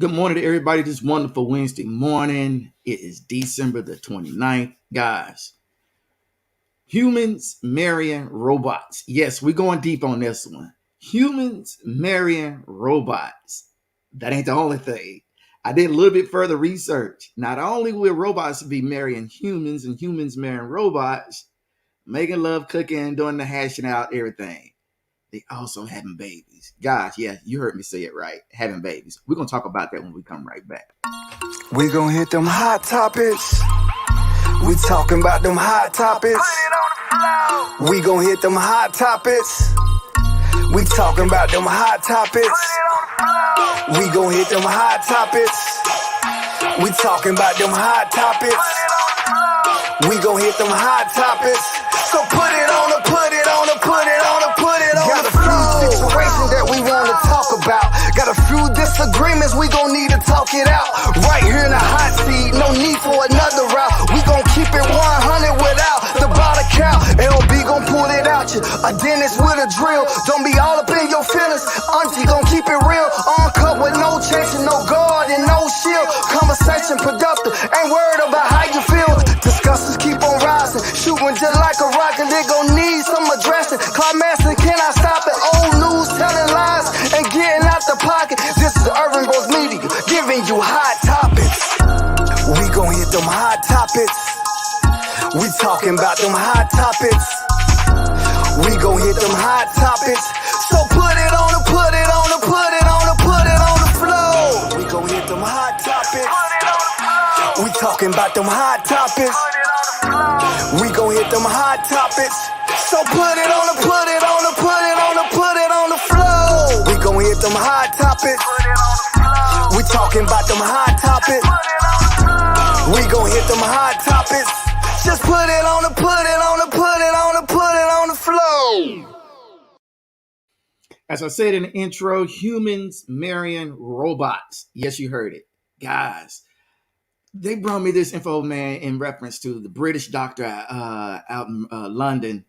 Good morning to everybody this wonderful Wednesday morning. It is December the 29th. Guys, humans marrying robots. Yes, we're going deep on this one. Humans marrying robots. That ain't the only thing. I did a little bit further research. Not only will robots be marrying humans and humans marrying robots, making love, cooking, doing the hashing out, everything. They also having babies. Guys, yeah, you heard me say it right. Having babies. We're going to talk about that when we come right back. We gon' hit them hot topics. We talking about them hot topics. We gon' hit them hot topics. We talking about them hot topics. We gon' hit them hot topics. We talking about them hot topics. We gon' hit them hot topics. So put it on the, put it on the, put it on the, put it on the floor. Got a few situations that we wanna talk about. Got a few disagreements, we gon' need to talk it out. Right here in the hot seat, no need for another route. We gon' keep it 100 without the bottle count. LB gon' pull it out you, a dentist with a drill. Don't be all up in your feelings, auntie gon' keep it real. Uncut with no chasing, no guard and no shield. Conversation productive, ain't worried about how you feel. Discussions keep on rising, shooting just like a rocket. They gon' need some addressing. Climaxing, can I stop it? Old news telling lies and getting out the pocket. This is Urban Bros Media, giving you hot topics. We gon' hit them hot topics. We talking about them hot topics. We gon' hit them hot topics. So put it on the, put it on the, put it on the, put it on the floor. We gon' hit them hot topics. We talking about them hot topics. We gon' hit them hot topics. So put it on the, put it on the, put it on the, put it on the floor. We gon' hit them hot topics. We talking about them hot topics. We gon' hit them hot topics. Just put it on the, put it on the, put it on the, put it on the floor. As I said in the intro, humans marrying robots. Yes, you heard it. Guys, they brought me this info, man, in reference to the British doctor out in London.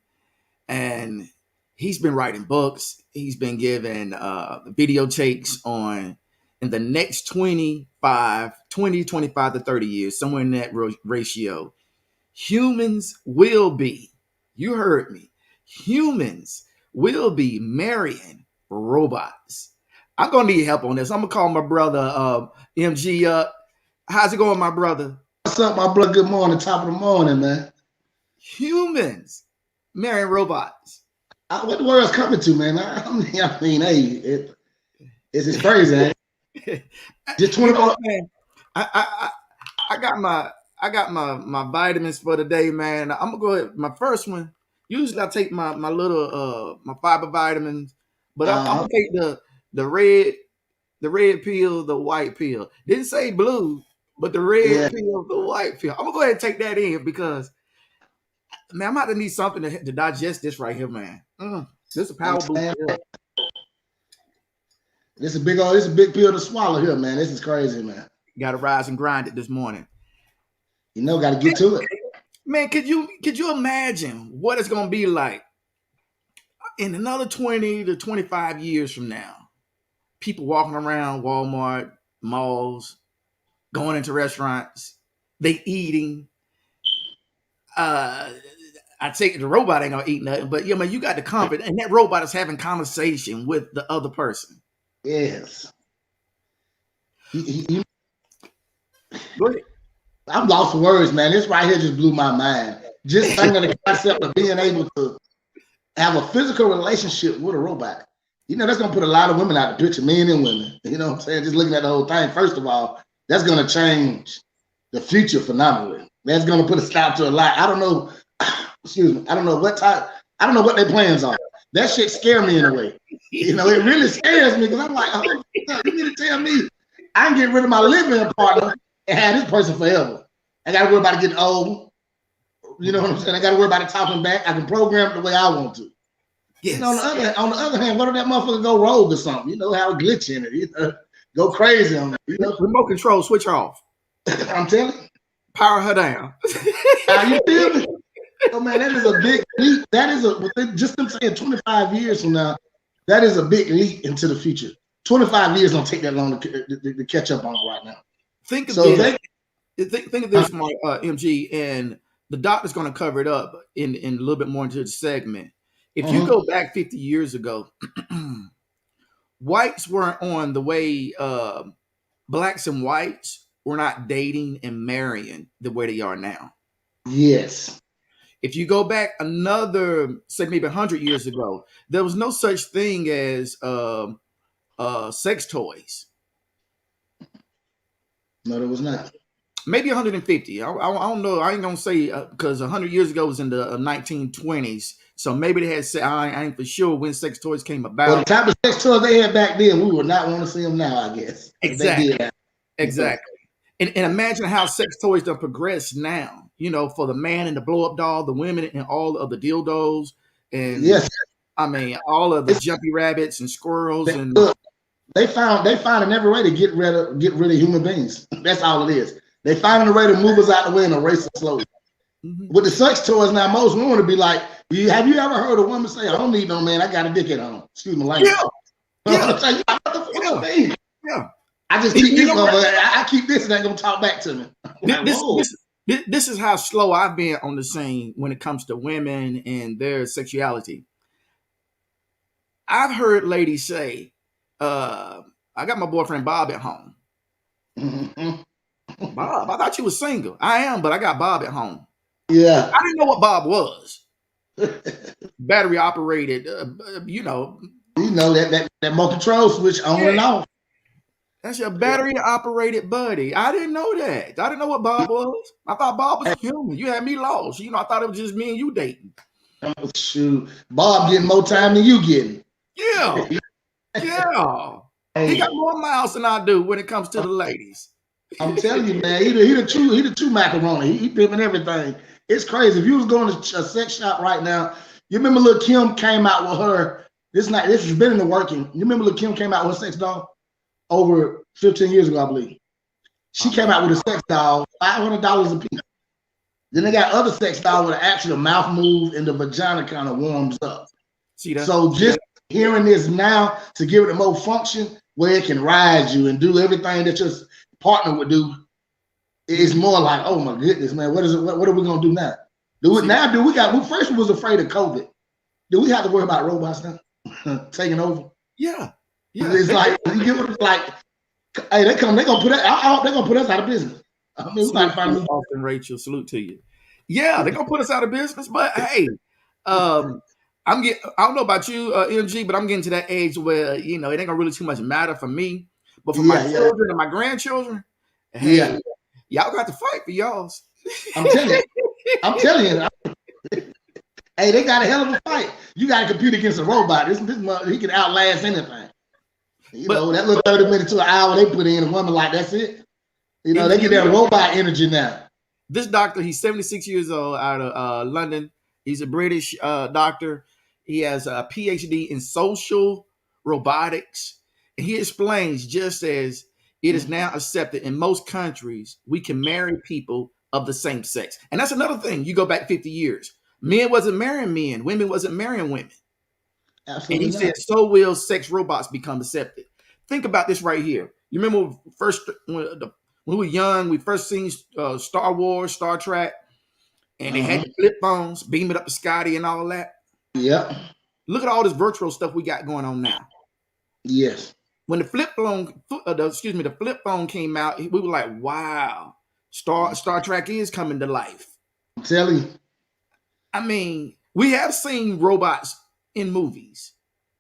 And he's been writing books. He's been giving videotapes on in the next 25 to 30 years, somewhere in that ratio, humans will be, you heard me, humans will be marrying robots. I'm going to need help on this. I'm going to call my brother MG up. How's it going, my brother? What's up, my brother? Good morning, top of the morning, man. Humans marrying robots. What the world's coming to, man? I mean, hey, it's crazy. Just 24. Man, I got my vitamins for the day, man. I'm gonna go ahead. My first one. Usually I take my little my fiber vitamins, but I'm gonna take the red pill, the white pill. Didn't say blue, but the red pill, the white pill. I'm gonna go ahead and take that in because, man, I'm about to need something to digest this right here, man. This is a power boost. This is a big pill to swallow here, man. This is crazy, man. Got to rise and grind it this morning. You know, got to get to it. Man, could you imagine what it's gonna be like in another 20 to 25 years from now? People walking around Walmart, malls, going into restaurants, they eating. I take it the robot ain't gonna eat nothing, but man, you got the comfort, and that robot is having conversation with the other person. Yes. Go ahead. I'm lost for words, man. This right here just blew my mind. Just thinking of the concept of being able to have a physical relationship with a robot. You know, that's gonna put a lot of women out the picture, men and women. You know what I'm saying? Just looking at the whole thing. First of all, that's gonna change the future phenomenally. That's gonna put a stop to a lot. I don't know. Excuse me. I don't know what their plans are. That shit scares me in a way. You know, it really scares me because I'm like, oh, you mean to tell me I can get rid of my living partner and have this person forever? I got to worry about it getting old. You know what I'm saying? I got to worry about it talking back. I can program it the way I want to. Yes. And on the other hand, what if that motherfucker go rogue or something? You know how it glitch in it. You know, go crazy on it. You know? Remote control, switch off. I'm telling you. Power her down. How you feel me? Oh man, that is a big leap. That is just them saying 25 years from now, that is a big leap into the future. 25 years don't take that long to catch up on right now. Think of So this. Think of this, MG, and the doctor's going to cover it up in a little bit more into the segment. If you go back 50 years ago, whites weren't on the way blacks and whites were not dating and marrying the way they are now. yes. If you go back another, say maybe 100 years ago, there was no such thing as sex toys. No, there was not. Maybe 150. I don't know. I ain't gonna say because 100 years ago was in the 1920s. So maybe they had. I ain't for sure when sex toys came about. Well, the type of sex toys they had back then, we would not want to see them now. I guess exactly. They did. Exactly. And imagine how sex toys have progressed now. You know, for the man and the blow up doll, the women and all of the dildos, and yes, I mean all of the jumpy rabbits and squirrels and. Look, they found in every way to get rid of human beings. That's all it is. They finding a way to move us out the way and erase us slowly. Mm-hmm. With the sex toys now, most women would be like, have you ever heard a woman say, I don't need no man, I got a dick at home? Excuse me, language. Yeah. I just keep this over. I keep this and they're gonna talk back to me. This is how slow I've been on the scene when it comes to women and their sexuality. I've heard ladies say, I got my boyfriend Bob at home. Mm-hmm. Bob, I thought you was single. I am, but I got Bob at home. Yeah. I didn't know what Bob was. Battery operated, You know that remote control switch on and off. That's your battery operated buddy. I didn't know that. I didn't know what Bob was. I thought Bob was human. You had me lost. You know, I thought it was just me and you dating. Oh, shoot. Bob getting more time than you getting. Yeah. Yeah. He got more miles than I do when it comes to the ladies. I'm telling you, man, he the true macaroni. He pimping everything. It's crazy. If you was going to a sex shop right now, you remember Lil' Kim came out with her. This has been in the working. You remember Lil' Kim came out with a sex doll over 15 years ago, I believe. She came out with a sex doll, $500 a piece. Then they got other sex dolls where actually the mouth moves and the vagina kind of warms up. See that? So just hearing this now to give it a more function where it can ride you and do everything that your partner would do, is more like, oh my goodness, man, what is it? What are we gonna do now? We first was afraid of COVID. Do we have to worry about robots now taking over? Yeah. It's like you get what it's like. Hey, they're gonna put us out of business. I mean, Austin, Rachel, salute to you. Yeah, they're gonna put us out of business, but hey, I don't know about you, MG, but I'm getting to that age where it ain't gonna really too much matter for me. But for my children and my grandchildren, hey, y'all got to fight for y'all's. I'm telling you. Hey, they got a hell of a fight. You got to compete against a robot. This he can outlast anything. That little 30 minutes to an hour they put in a woman like that's it. They get that robot energy now. This doctor, he's 76 years old, out of London. He's a British doctor. He has a PhD in social robotics. And he explains, just as it is now accepted in most countries, we can marry people of the same sex. And that's another thing. You go back 50 years. Men wasn't marrying men. Women wasn't marrying women. Absolutely. And he said, so will sex robots become accepted. Think about this right here. You remember when we were young, we first seen Star Wars, Star Trek, and they had the flip phones, beam it up to Scotty and all that. Yeah. Look at all this virtual stuff we got going on now. Yes. When the flip phone came out, we were like, wow, Star Trek is coming to life. I'm telling you. I mean, we have seen robots in movies.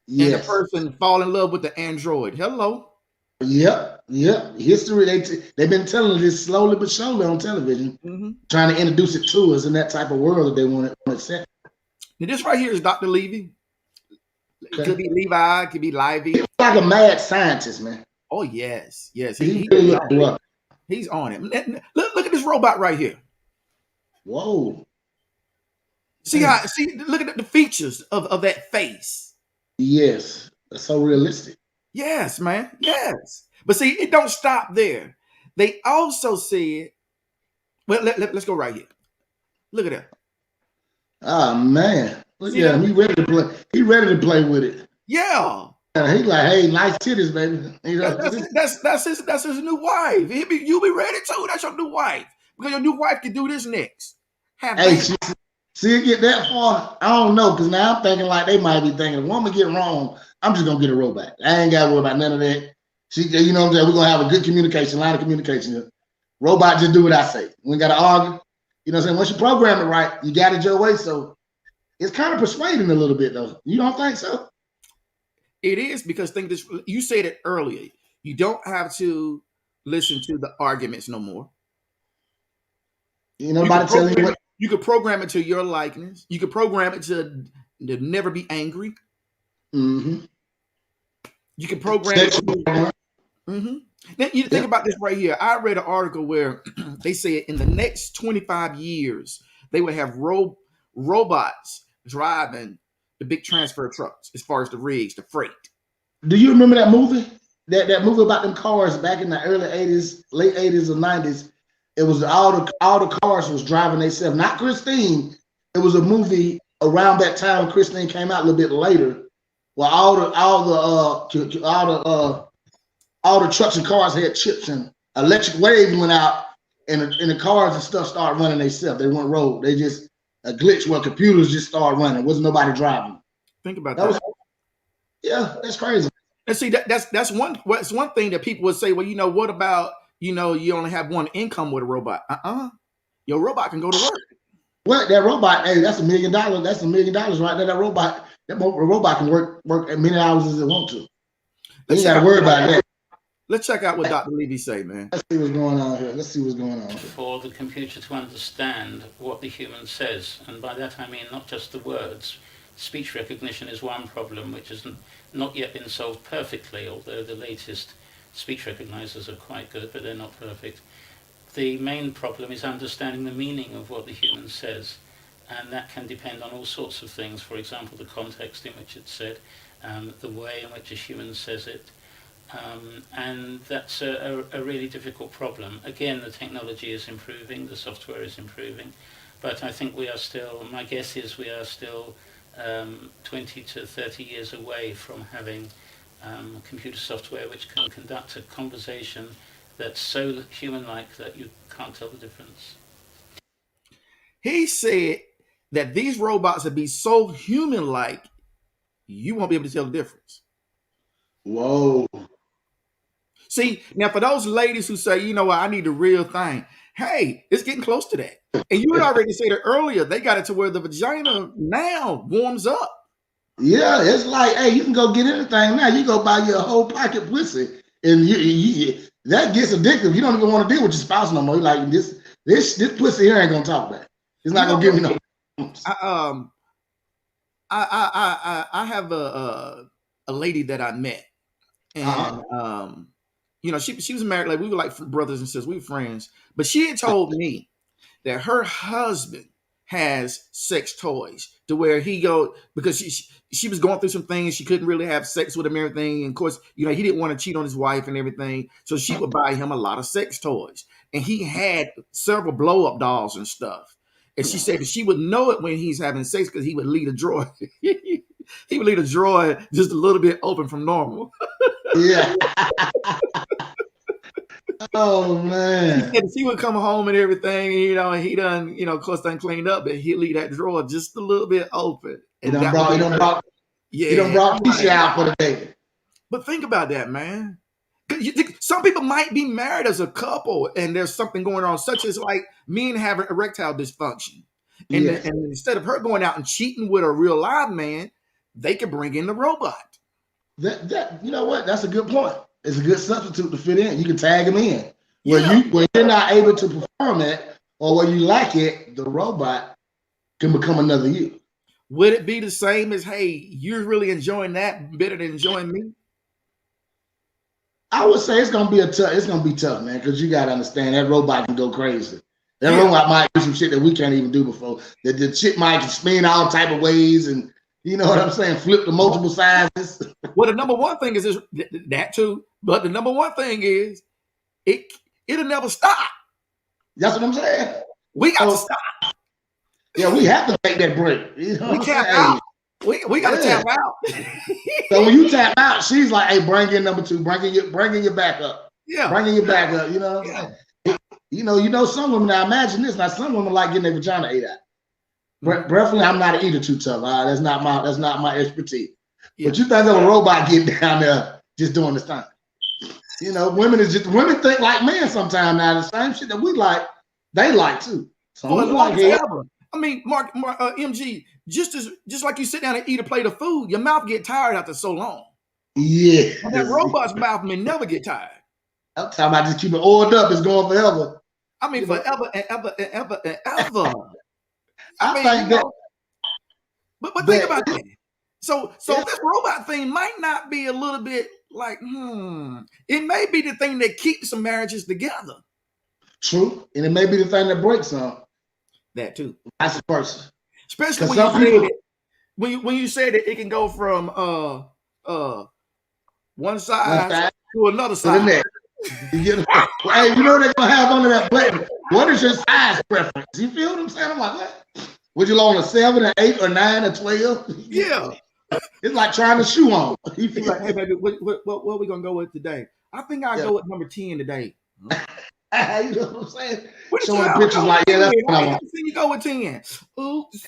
Yes. And the person fall in love with the android. Hello. Yep. History, they've been telling this slowly but surely on television, trying to introduce it to us in that type of world that they want to accept. Now, this right here is Dr. Levy. Okay. It could be Levi, it could be Livy. He's like a mad scientist, man. Oh, yes. He's on it. Look at this robot right here. Whoa. Look at the features of that face. Yes. That's so realistic. Yes, man. Yes. But see, it don't stop there. They also said, well, let's go right here. Look at that. Oh, man. Look at him. He ready to play. He ready to play with it. Yeah. He like, hey, nice titties, baby. You know, That's his new wife. You be ready too. That's your new wife because your new wife can do this next. Have hey, babies. see it get that far? I don't know, because now I'm thinking like they might be thinking, if a woman get wrong, I'm just gonna get a robot. I ain't gotta worry about none of that. She, you know what I'm saying? We're gonna have a good communication, line of communication. Robot just do what I say. We ain't gotta argue. You know what I'm saying? Once you program it right, you got it your way. So it's kind of persuading a little bit, though. You don't think so? It is, because think this. You said it earlier. You don't have to listen to the arguments no more. You know, nobody telling you what. You could program it to your likeness. You could program it to never be angry. Mm-hmm. You can program it. Mm-hmm. Then you think about this right here. I read an article where they said in the next 25 years they would have robots driving the big transfer trucks, as far as the rigs, the freight. Do you remember that movie? That movie about them cars back in the early 80s, late 80s or 90s. It was all the cars was driving themselves. Not Christine. It was a movie around that time when Christine came out a little bit later, where all the trucks and cars had chips, and electric waves went out, and the cars and stuff started running themselves. They went rogue. They just a glitch where computers just started running. Wasn't nobody driving. Think about that. Yeah, that's crazy. And see, that's one thing that people would say. Well, what about you only have one income with a robot? Your robot can go to work. What, that robot? Hey, that's $1 million. That's $1 million right there. That robot can work as many hours as it want to. You ain't got to worry about that. Let's check out what Dr. Levy say, man. Let's see what's going on here. For the computer to understand what the human says, and by that I mean not just the words. Speech recognition is one problem which has not yet been solved perfectly, although the latest speech recognizers are quite good, but they're not perfect. The main problem is understanding the meaning of what the human says, and that can depend on all sorts of things. For example, the context in which it's said, the way in which a human says it, and that's a really difficult problem. Again, the technology is improving, the software is improving, but I think my guess is we are still 20 to 30 years away from having computer software which can conduct a conversation that's so human-like that you can't tell the difference. He said that these robots will be so human-like, you won't be able to tell the difference. Whoa. See, now for those ladies who say, I need the real thing, hey, it's getting close to that. And you had already said it earlier, they got it to where the vagina now warms up. Yeah, it's like, hey, you can go get anything now. You go buy your whole pocket pussy, and you that gets addictive. You don't even want to deal with your spouse no more. You're like, this pussy here ain't gonna talk back. It's not gonna give me no. I have a lady that I met, and she was married. Like we were like brothers and sisters. We were friends, but she had told me that her husband has sex toys to where he go because she was going through some things. She couldn't really have sex with him and everything. And of course, he didn't want to cheat on his wife and everything. So she would buy him a lot of sex toys. And he had several blow up dolls and stuff. And she said that she would know it when he's having sex because he would leave a drawer. He would leave a drawer just a little bit open from normal. Yeah. Oh man! She would come home and everything, and he done, of course, done cleaned up, but he'd leave that drawer just a little bit open. And he done brought Keisha out for the day. But think about that, man. Some people might be married as a couple, and there's something going on, such as like men having erectile dysfunction, and instead of her going out and cheating with a real live man, they could bring in the robot. That you know what? That's a good point. It's a good substitute to fit in. You can tag them in. When you're not able to perform it, or when you lack it, the robot can become another you. Would it be the same as, hey, you're really enjoying that better than enjoying me? I would say it's gonna be tough, man, because you gotta understand that robot can go crazy. That robot might do some shit that we can't even do before. The chick might spin all type of ways, and you know what I'm saying, flip to multiple sizes. Well, the number one thing is that too, but the number one thing is it'll never stop. That's what I'm saying. We got to stop. Yeah, we have to take that break. You know we can't. We gotta Yeah. tap out. So when you tap out, she's like, "Hey, bring in number two, bring in your backup, Yeah. bring in your backup." You know what I'm saying? You know, some women. Now imagine this. Now some women like getting their vagina ate out. Preferably, I'm not an eater too tough. That's not my expertise. Yeah. But you think of a robot getting down there just doing this thing? You know, women think like men sometimes. Now the same shit that we like, they like too. So For we like it. I mean, Mark, MG, just like you sit down and eat a plate of food, your mouth get tired after so long. Yeah. And that robot's mouth may never get tired. I'm talking about just keep it oiled up. It's going forever. I mean, forever and ever and ever and ever. I think that. But think about that. So this robot thing might not be a little bit like, it may be the thing that keeps some marriages together. True. And it may be the thing that breaks some. That too. That's the person. Especially when you say that it can go from one side to another side. Hey, you know they're gonna have under that button. What is your size preference? You feel what I'm saying? I'm like, what? Would you like a 7 or 8 or 9 or 12? Yeah. It's like trying to shoe on. You feel like, hey baby, what are we gonna go with today? I think I'll go with number 10 today. You know what I'm saying? What showing pictures like, yeah, that's what I want. You go with 10. Oops.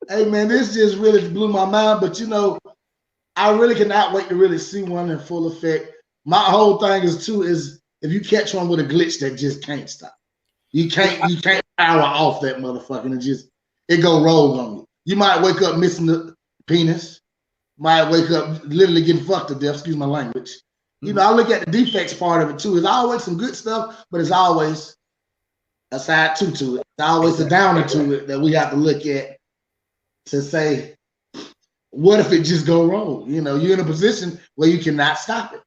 Hey man, this just really blew my mind. But you know, I really cannot wait to really see one in full effect. My whole thing is if you catch one with a glitch that just can't stop. You can't power off that motherfucker and it go roll on you. You might wake up missing the penis. Might wake up literally getting fucked to death. Excuse my language. You know, I look at the defects part of it too. It's always some good stuff, but it's always a side to it. It's always a downer to it that we have to look at to say, what if it just go wrong? You know, you're in a position where you cannot stop it.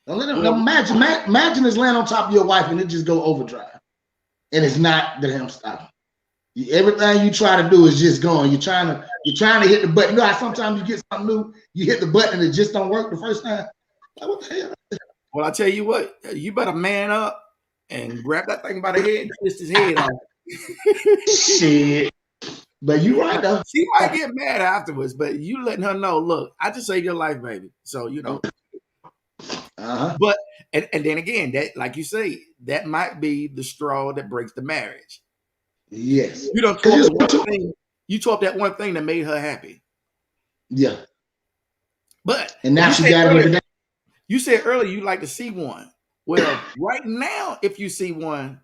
Imagine this land on top of your wife and it just go overdrive, and it's not the damn stop. Everything you try to do is just going. You're trying to hit the button. You know how sometimes you get something new, you hit the button and it just don't work the first time. Like, what the hell? Well, I tell you what, you better man up and grab that thing by the head and twist his head off. Shit. But you right though. She might get mad afterwards, but you letting her know, look, I just saved your life, baby. So you know. But and then again, that like you say, that might be the straw that breaks the marriage. Yes. You don't you tore up that one thing that made her happy. Yeah. But and now she got it. You said earlier you like to see one. Well, right now, if you see one,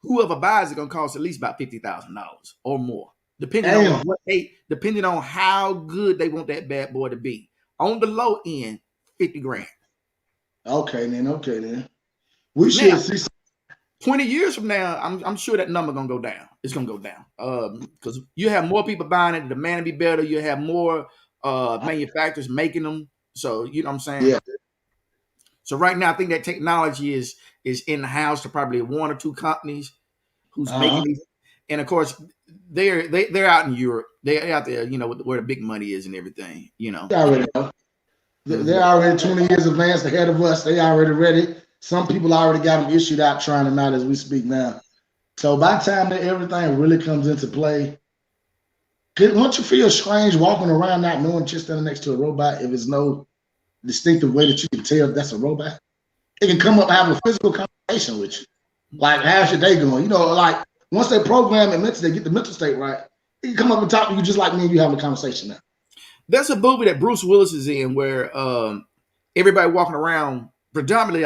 whoever buys it gonna cost at least about $50,000 or more, depending on how good they want that bad boy to be. On the low end, $50,000. Okay then. We should see 20 years from now, I'm sure that number gonna go down. It's gonna go down. Because you have more people buying it, the demand will be better, you have more manufacturers making them. So you know what I'm saying? Yeah. So right now, I think that technology is in the house to probably one or two companies who's making these. And of course, they're out in Europe. They're out there, you know, where the big money is and everything, you know. They already know. They're already 20 years advanced ahead of us. They already ready. Some people already got them issued out, trying them out as we speak now. So by the time that everything really comes into play, won't you feel strange walking around not knowing just standing next to a robot if there's no distinctive way that you can tell that's a robot? It can come up and have a physical conversation with you. Like, how's your day going? You know, like once they program it mentally, they get the mental state right, it can come up and talk to you just like me and you having a conversation now. There's a movie that Bruce Willis is in where everybody walking around, predominantly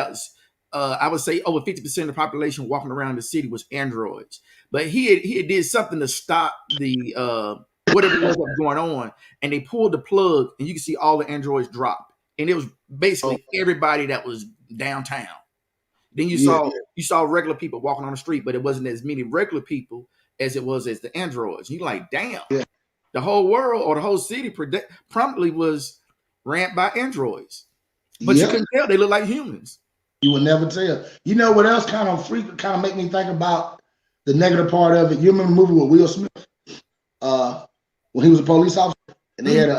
I would say over 50% of the population walking around the city was androids. But he did something to stop the whatever was going on, and they pulled the plug, and you can see all the androids drop, and it was basically everybody that was downtown. Then you saw regular people walking on the street, but it wasn't as many regular people as it was as the androids. You're like, damn. Yeah. The whole world or the whole city promptly was ran by androids. But you couldn't tell. They look like humans. You would never tell. You know what else kind of make me think about the negative part of it? You remember the movie with Will Smith? When he was a police officer and they had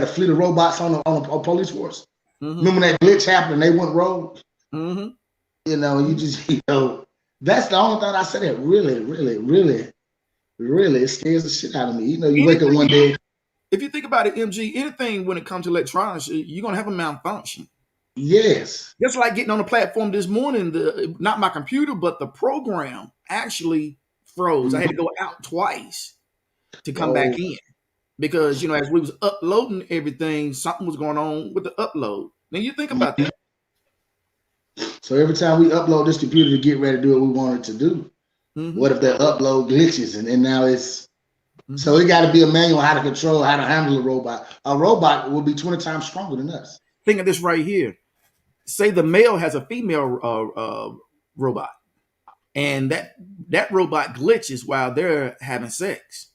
a fleet of robots on a police force. Mm-hmm. Remember that glitch happened and they went rogue? Mm-hmm. You know, that's the only thing I said that really, really, really Really, it scares the shit out of me. You know, you wake up one Anything, day. if you think about it, MG, anything when it comes to electronics, you're gonna have a malfunction. Yes. Just like getting on the platform this morning, not my computer, but the program actually froze. I had to go out twice to come Oh, back in because as we was uploading everything, something was going on with the upload. Now you think about that. so every time we upload this computer to get ready to do what we want it to do, Mm-hmm. what if that upload glitches and now it's so Mm-hmm. it got to be a manual how to control, how to handle a robot. A robot will be 20 times stronger than us. Think of this right here. Say the male has a female robot, and that robot glitches while they're having sex,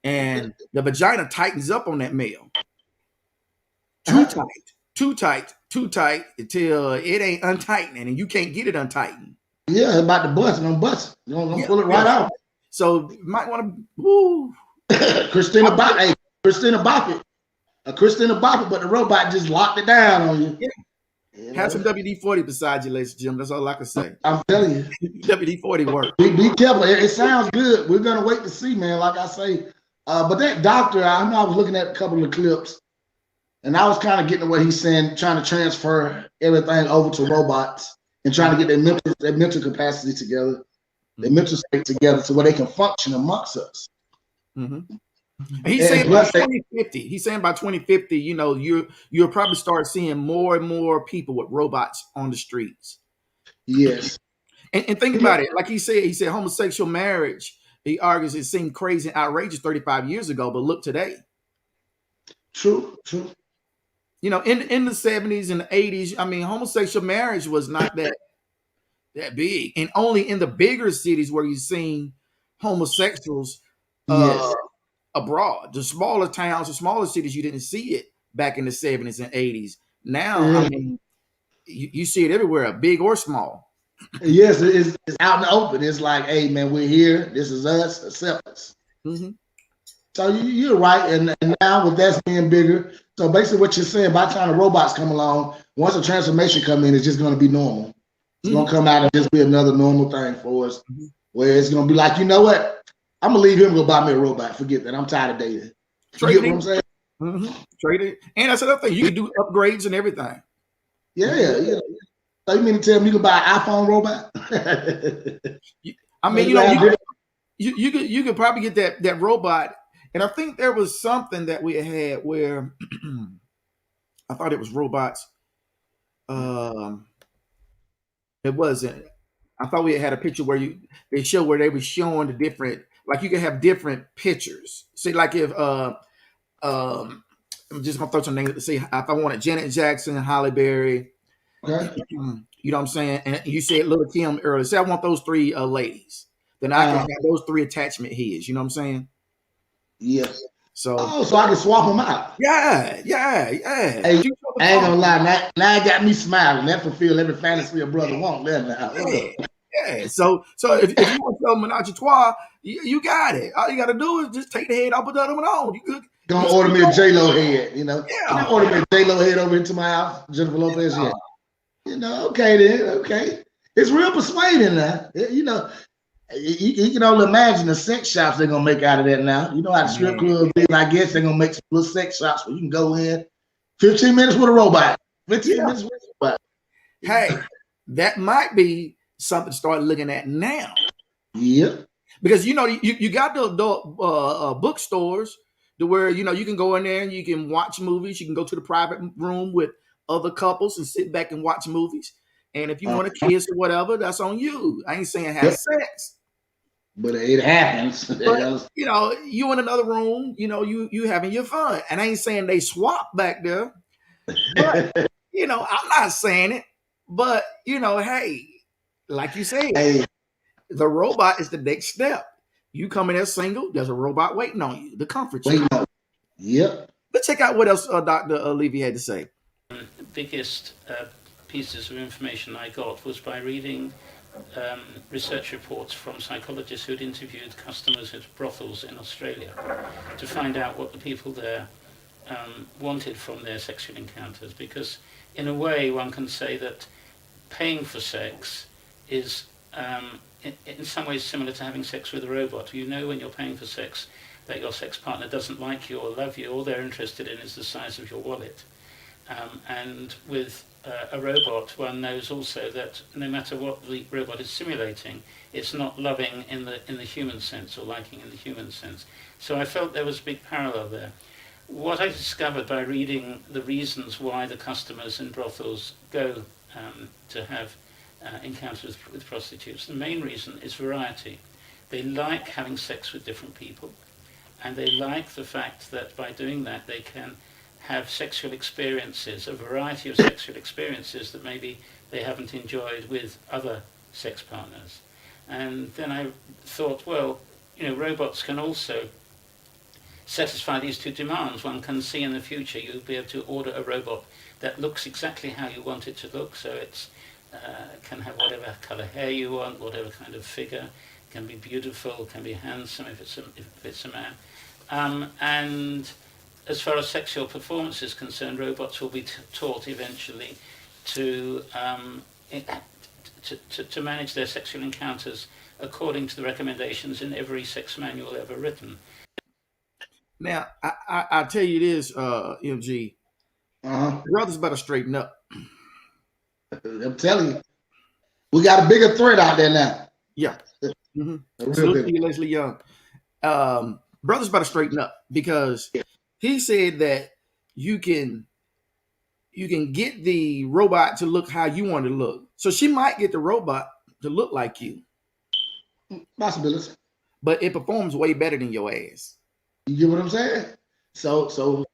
and the vagina tightens up on that male too Huh? tight, too tight, too tight until it ain't untightening, and you can't get it untightened. Yeah, about to bust. Don't bust. Don't Yeah, pull it yeah. right out. So you might want to. Woo. Christina Bop, hey, Christina Bop it. Christina Bop it, but the robot just locked it down on you. Yeah. You Have some know? WD-40 beside you, ladies and gentlemen. That's all I can say. I'm telling you. WD-40 work. Be careful. It sounds good. We're gonna wait to see, man. Like I say, but that doctor, I know I was looking at a couple of clips, and I was kind of getting what he's saying, trying to transfer everything over to robots and trying to get their mental capacity together, their mental state together, so where they can function amongst us. Mm-hmm. And he's And saying by plus, 2050. He's saying by 2050, you'll probably start seeing more and more people with robots on the streets. yes, And think about it. Like he said homosexual marriage, he argues it seemed crazy and outrageous 35 years ago, but look today. true. In the 70s and the 80s, I mean, homosexual marriage was not that big. And only in the bigger cities where you've seen homosexuals Yes, abroad. The smaller towns, the smaller cities, you didn't see it back in the 70s and 80s. Now, I really. mean, you see it everywhere, big or small. Yes, it's out in the open. It's like, hey, man, we're here. This is us. Accept us. Mm-hmm. So you're right. And now with that being bigger, so basically what you're saying, by the time the robots come along, once a transformation come in, it's just going to be normal. It's going to come out and just be another normal thing for us, where it's going to be like, you know what? I'm going to leave him and go buy me a robot. Forget that. I'm tired of dating. You get what I'm saying? Mm-hmm. Trade it. And that's another thing. You can do upgrades and everything. Yeah. So you mean to tell me you can buy an iPhone robot? I mean, you could probably get that robot. And I think there was something that we had where I thought it was robots. It wasn't. I thought we had a picture where they were showing the different, like you could have different pictures. See, like if I'm just gonna throw some names. See, if I wanted Janet Jackson, Halle Berry, Okay. you know what I'm saying, and you said Little Kim earlier. Say I want those three ladies, then I can have those three attachment heads. You know what I'm saying? Yes. So So I can swap them out. yeah. Hey, I ain't gonna lie. Now it got me smiling. That fulfill every fantasy a brother want. There now. Yeah. So if you want to sell menage a trois, you got it. All you got to do is just take the head off, put the other one on. You could Gonna order me a J-Lo head, Can Yeah. I order me a J-Lo head over into my house, Jennifer Lopez? Yeah. Okay then. Okay. It's real persuading now. You can only imagine the sex shops they're gonna make out of that now. You know how the strip clubs is. I guess they're gonna make some little sex shops where you can go in 15 minutes with a robot. 15 minutes with a robot. Hey, that might be something to start looking at now. Yep. Because you got the adult bookstores to where you can go in there and you can watch movies. You can go to the private room with other couples and sit back and watch movies. And if you want to kiss or whatever, that's on you. I ain't saying have sex. But it happens. But, you in another room, you having your fun. And I ain't saying they swap back there. But, I'm not saying it. But, hey, like you said, the robot is the next step. You come in there single, there's a robot waiting on you to comfort you. Yep. Let's check out what else Dr. Levy had to say. The biggest pieces of information I got was by reading research reports from psychologists who'd interviewed customers at brothels in Australia to find out what the people there wanted from their sexual encounters, because in a way one can say that paying for sex is in some ways similar to having sex with a robot. You know when you're paying for sex that your sex partner doesn't like you or love you. All they're interested in is the size of your wallet. And with a robot, one knows also that no matter what the robot is simulating, it's not loving in the human sense or liking in the human sense. So I felt there was a big parallel there. What I discovered by reading the reasons why the customers in brothels go to have encounters with prostitutes, the main reason is variety. They like having sex with different people, and they like the fact that by doing that they can have sexual experiences, a variety of sexual experiences that maybe they haven't enjoyed with other sex partners. And then I thought, well, robots can also satisfy these two demands. One can see in the future you'll be able to order a robot that looks exactly how you want it to look, so it can have whatever colour hair you want, whatever kind of figure, can be beautiful, can be handsome if it's a man. And as far as sexual performance is concerned, robots will be taught eventually to manage their sexual encounters according to the recommendations in every sex manual ever written. Now, I tell you this, MG, brothers better straighten up. I'm telling you, we got a bigger threat out there now. Yeah. Salute to you, Leslie Young. Brothers better straighten up, because he said that you can get the robot to look how you want it to look. So she might get the robot to look like you. Possibility. But it performs way better than your ass. You get what I'm saying? So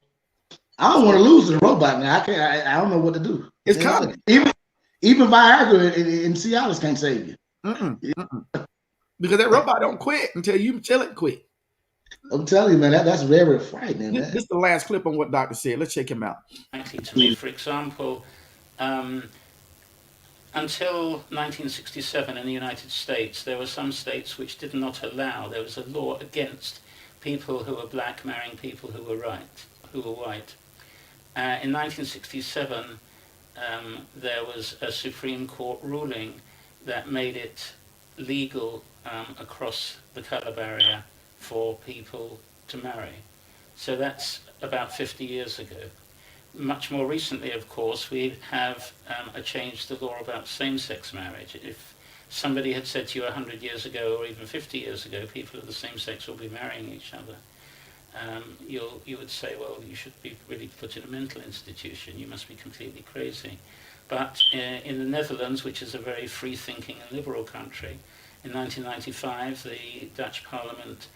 I don't want to lose to the robot now. I don't know what to do. It's coming. Even Viagra and Cialis can't save you. Because that robot don't quit until it quit. I'm telling you, man, that's very frightening. This is the last clip on what Doctor said. Let's check him out. To me, for example, until 1967 in the United States, there were some states which did not allow. There was a law against people who were black marrying people who were white. In 1967, there was a Supreme Court ruling that made it legal across the colour barrier for people to marry. So that's about 50 years ago. Much more recently, of course, we have changed the law about same-sex marriage. If somebody had said to you 100 years ago or even 50 years ago, people of the same sex will be marrying each other, you would say, well, you should be really put in a mental institution. You must be completely crazy. But in the Netherlands, which is a very free-thinking and liberal country, in 1995, the Dutch Parliament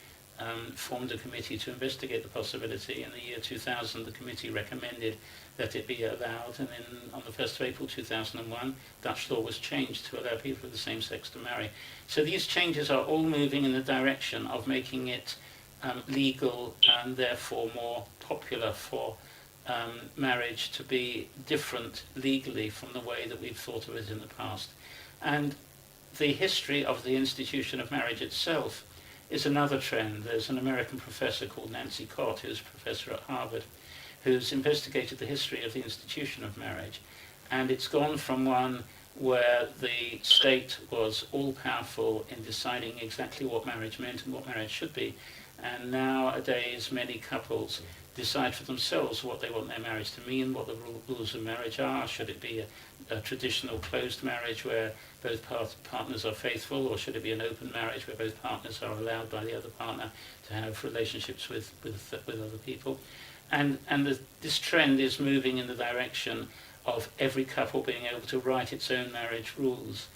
formed a committee to investigate the possibility. In the year 2000, the committee recommended that it be allowed, and then on the 1st of April 2001, Dutch law was changed to allow people of the same sex to marry. So these changes are all moving in the direction of making it legal and therefore more popular for marriage to be different legally from the way that we've thought of it in the past. And the history of the institution of marriage itself is another trend. There's an American professor called Nancy Cott, who's a professor at Harvard, who's investigated the history of the institution of marriage. And it's gone from one where the state was all-powerful in deciding exactly what marriage meant and what marriage should be. And nowadays, many couples decide for themselves what they want their marriage to mean, what the rules of marriage are. Should it be a traditional closed marriage where both partners are faithful, or should it be an open marriage where both partners are allowed by the other partner to have relationships with other people? And this trend is moving in the direction of every couple being able to write its own marriage rules.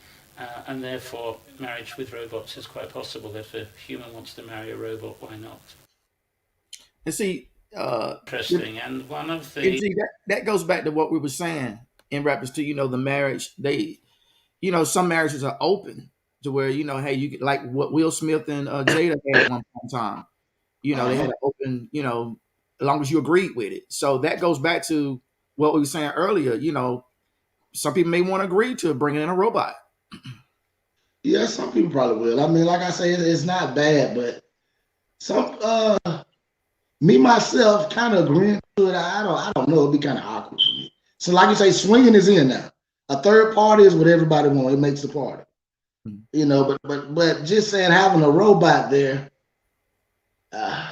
And therefore, marriage with robots is quite possible. If a human wants to marry a robot, why not? And see, interesting. And one of the that goes back to what we were saying in reference to the marriage. They, some marriages are open to where hey, you get, like what Will Smith and Jada had at one time. They had an open, as long as you agreed with it. So that goes back to what we were saying earlier. Some people may want to agree to bringing in a robot. Yeah, some people probably will. I mean, like I say, it's not bad, but some me myself kind of agreeing to it. I don't know. It'd be kind of awkward for me. So, like you say, swinging is in now. A third party is what everybody wants. It makes the party. Mhm. You know, but just saying having a robot there, uh,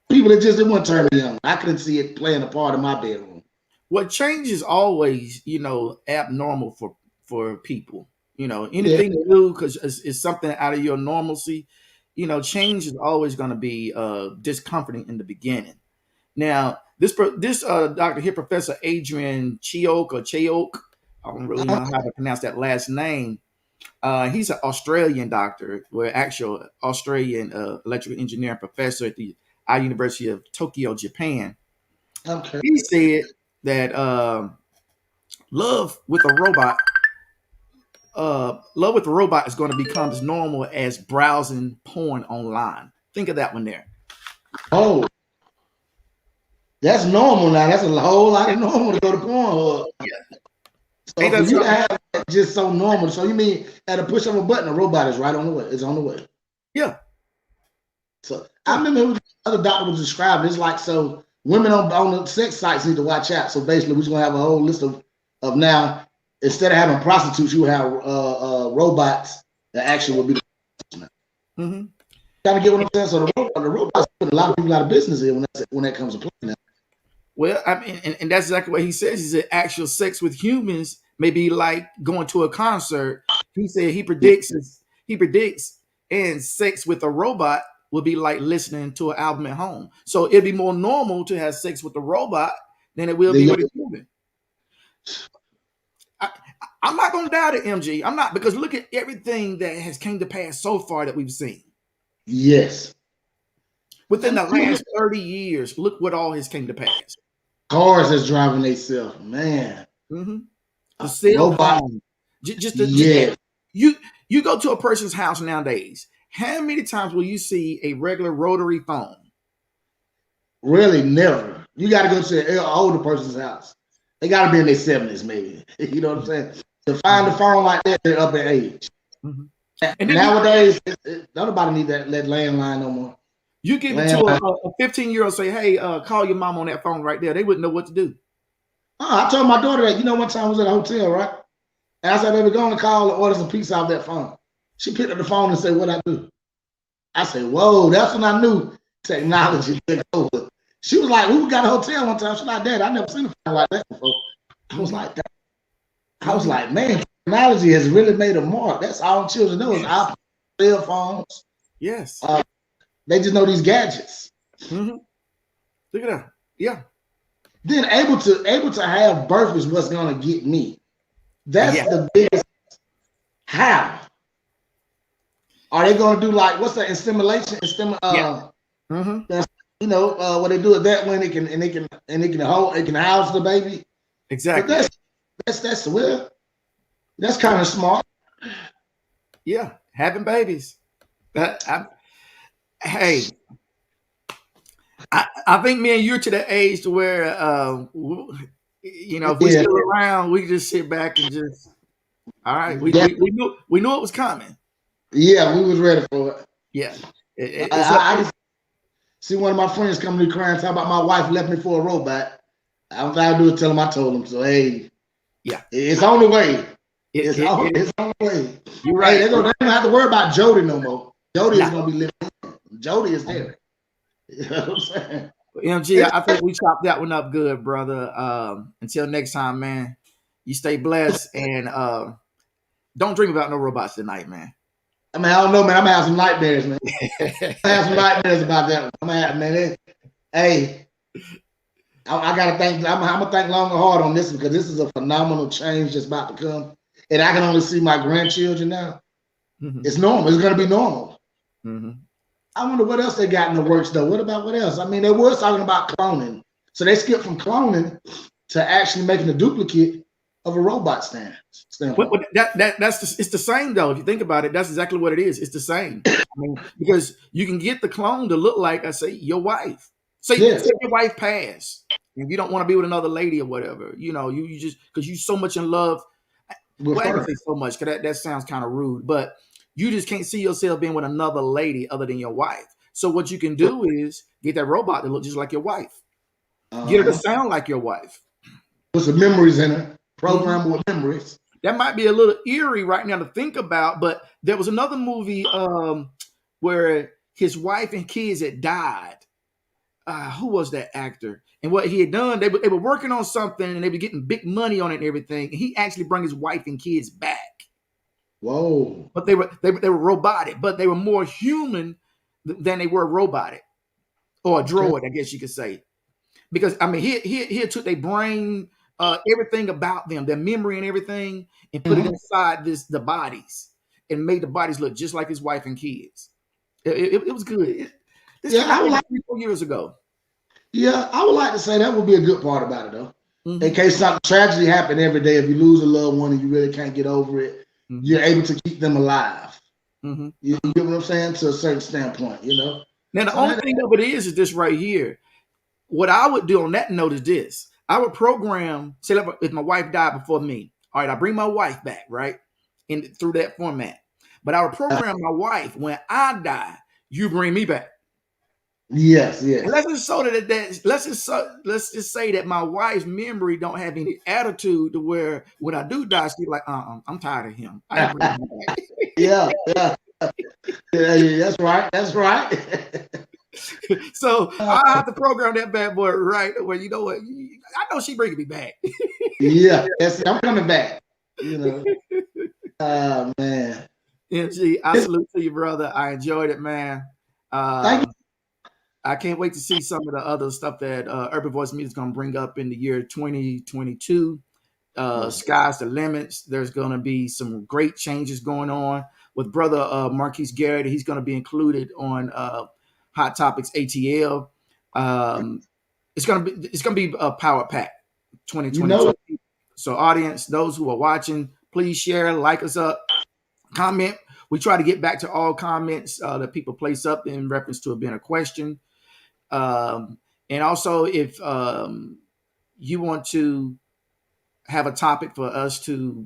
people that just didn't want to turn me on. I couldn't see it playing a part in my bedroom. Well, change is always, abnormal for people. Yeah. Anything new because it's something out of your normalcy. Change is always going to be discomforting in the beginning. Now, this doctor here, Professor Adrian Cheok, I don't really know how to pronounce that last name. He's an Australian doctor, well, actual Australian electrical engineering professor at the University of Tokyo, Japan. Okay. He said that love with a robot, love with a robot is going to become as normal as browsing porn online. Think of that one there. Oh, that's normal now. That's a whole lot of normal to go to Pornhub. Yeah, So ain't for that you to something? have that just so normal, so you mean at a push of a button, a robot is right on the way. It's on the way. Yeah, So I yeah. remember who the other doctor was describing. It's like so women on the sex sites need to watch out. So basically, we're just gonna have a whole list of now instead of having prostitutes, you have robots that actually will be. Mm-hmm. Kind of get what I'm saying. So the robots put a lot of people out of business here when that comes to play now. Well, I mean, and that's exactly what he says. He said actual sex with humans may be like going to a concert. He said he predicts, and sex with a robot will be like listening to an album at home. So it'd be more normal to have sex with a robot than it will be The with a human. I, I'm not gonna doubt it, MG. I'm not, because look at everything that has came to pass so far that we've seen yes, within and the last 30 years. Look what all has came to pass. cars that's driving themselves, man. Mm-hmm. The cell Robot, phone, just yes, you you go to a person's house nowadays. How many times will you see a regular rotary phone? really never. You got to go to an older person's house. They got to be in their 70s, maybe. You know what I'm saying? To find Mhm, a phone like that, they're up in age. mhm. And then Nowadays, nobody need that landline no more. you give it to Landline. a 15-year-old, say, hey, call your mom on that phone right there. They wouldn't know what to do. I told my daughter that. You know, one time I was at a hotel, right? And I said, baby, go on the call and order some pizza off that phone. She picked up the phone and said, what I do? I said, whoa, that's when I knew technology took over. She was like, we got a hotel one time. She's like, Dad, I never seen a phone like that before. I was Mhm, like, that. I was mhm. like, man, technology has really made a mark. That's all children know is Yes, our cell phones. yes. Uh, they just know these gadgets. Hmm. Look at that. Yeah, Then able to have birth is what's gonna get me. That's yeah, the biggest. How are they gonna do like what's that insemination? yeah. Hmm. That's, what they do it that way, they can hold, it can house the baby. But Exactly. that's well, that's kind of smart. Yeah, having babies. Hey, I think me and you're to the age to where, if we Yeah, still around, we just sit back and just, all right. We, yeah, we, we knew we knew it was coming. yeah. We was ready for it. Yeah, it's up. I just see one of my friends come to me crying, talking about my wife left me for a robot. I don't think I do is tell him I told him. So hey, Yeah, it's on the way. it, It's it, on, it it's on the way. you're Hey, right. they don't have to worry about Jody no more. Jody is Now, gonna be living. Jody is there. You know what I'm saying? MG, It's, I think we chopped that one up good, brother. Until next time, man. You stay blessed, and don't dream about no robots tonight, man. I mean, I don't know, man. I'm gonna have some nightmares, man. I'm gonna have some nightmares about that one. I'm gonna have, man. Hey, I gotta think. I'm gonna think long and hard on this one because this is a phenomenal change that's about to come, and I can only see my grandchildren now. Hmm. It's normal. It's gonna be normal. Hmm. I wonder what else they got in the works though. What about what else? I mean, they were talking about cloning, so they skipped from cloning to actually making a duplicate of a robot standpoint. It's the same though. If you think about it, that's exactly what it is. It's the same. I mean, because you can get the clone to look like, I say, your wife. Say Yes, your wife passed, and you don't want to be with another lady or whatever. You just because you're so much in love. with Well, I can her. say so much because that sounds kind of rude, but you just can't see yourself being with another lady other than your wife. So what you can do is get that robot to look just like your wife. Get her to Uh-huh. sound like your wife. Put some memories in her. Mhm. Program with memories. that might be a little eerie right now to think about, but there was another movie where his wife and kids had died. Who was that actor? And what he had done, they were working on something and they were getting big money on it and everything. And he actually brought his wife and kids back. Whoa. But they were robotic, but they were more human than they were robotic. Or a droid, I guess you could say. Because I mean, he took their brain, everything about them, their memory and everything, and put it inside the bodies and made the bodies look just like his wife and kids. It was good. This came out like 3-4 years ago. Yeah, I would like to say that would be a good part about it, though. In case something tragedy happen every day, if you lose a loved one and you really can't get over it, you're able to keep them alive. You get what I'm saying? To a certain standpoint, you know. Now, the only thing of it is this right here. What I would do on that note is this. I would program, say if my wife died before me, all right, I bring my wife back, right? Through that format. But I would program my wife, when I die, you bring me back. Yes, yes. And let's just say that my wife's memory don't have any attitude to where when I do die, she's like, I'm tired of him. I ain't bringing him back. Yeah, that's right. That's right. So I have to program that bad boy right where, you know what, I know she bringing me back. Yeah, I'm coming back. You know. Man. MG, I salute to you, brother. I enjoyed it, man. Thank you. I can't wait to see some of the other stuff that Urban Voice Media is going to bring up in the year 2022. Sky's the limits. There's going to be some great changes going on with brother Marquise Garrett. He's going to be included on Hot Topics ATL. It's going to be a power pack 2022. You know, so audience, those who are watching, please share, like us up, comment. We try to get back to all comments that people place up in reference to it being a question. And also, if you want to have a topic for us to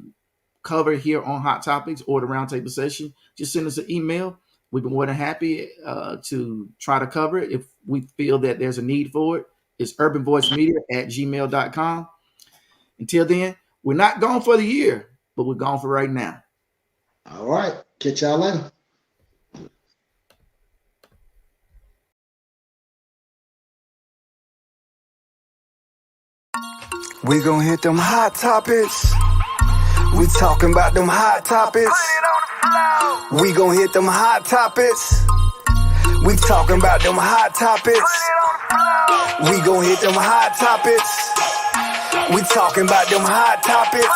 cover here on Hot Topics or the Roundtable session, just send us an email. We've been more than happy to try to cover it if we feel that there's a need for it. It's urbanvoicemedia@gmail.com. Until then, we're not gone for the year, but we're gone for right now. All right. Catch y'all later. We gon' hit them hot topics. We talking about them hot topics. We gon' hit them hot topics. We talking about them hot topics. We gon' hit them hot topics. We talking about them hot topics.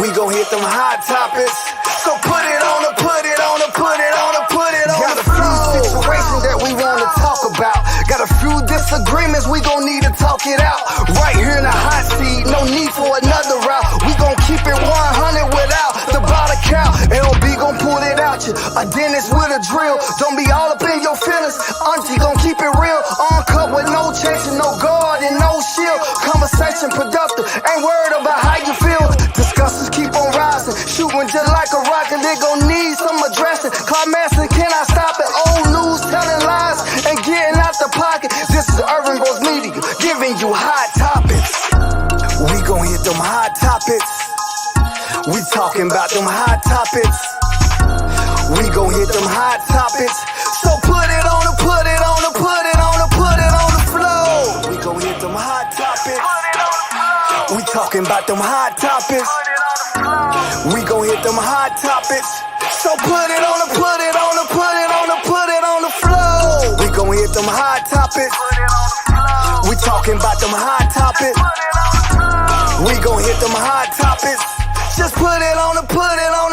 We gon' hit them hot topics. So put it on the, put it on the, put it on the, put it on the floor. Got a few situations that we wanna talk about. Got a few disagreements, we gon' need to talk it out. Right here in the hot seat, no need for another route. We gon' keep it 100 without the bottle count. LB gon' pull it out you. A dentist with a drill. Don't be all up in your feelings. Auntie gon' keep it real. Uncut with no chasing, no guard and no shield. Conversation productive, ain't worried about how you feel. Discussions keep on rising, shooting just like a rocket. They gon' need some addressing. Master, can I stop it? Old news telling lies and getting out the pocket. This is Urban Voice Media, giving you hot topics. We gon' hit them hot topics. We talking about them hot topics. We gon' hit them hot topics. So put it on the, put it on the, put it on the, put it on the floor. We gon' hit them hot topics. We talking about them hot topics. We gon' hit them hot topics. So put it on the, put it on the, put it on the, put it on the floor. We gon' hit them hot topics. We talking about them hot topics. We gon' hit them hot topics. Just put it on the, put it on